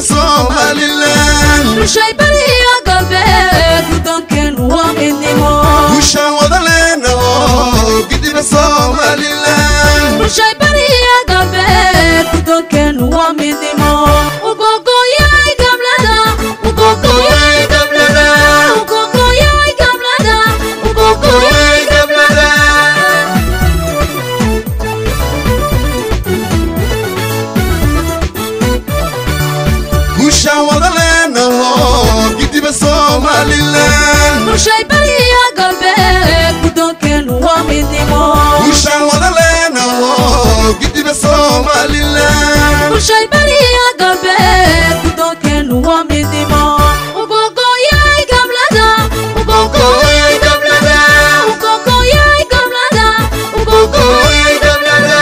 Somaliland Rushay bariya galbeed gudoonkan waa midnimo Gusha wadaleena gidiba Somaliland Rushay bariya galbeed gudoonkan waa midnimo ugogoyay gablada ugogoyay gablada ugogoyay gablada ugogoyay gablada Gusha wadaleena gidiba Somaliland Rushay bariya galbeed gudoonkan waa midnimo Gusha wadaleena gidiba Somaliland Rushay bariya galbeed gudoonkan waa midnimo ugogoyay gablada ugogoyay gablada ugogoyay gablada ugogoyay gablada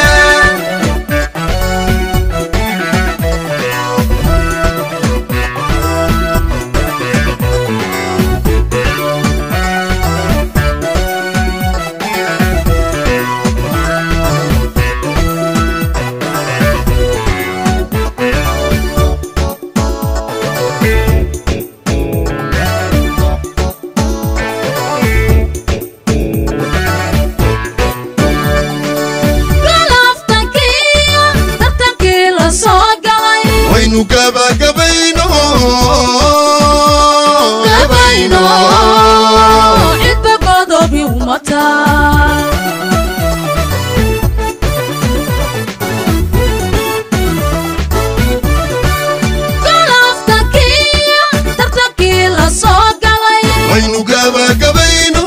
Waynu gabagabayno cidba godobi umata galaftankii tartankii la soo galay Waynu gabagabayno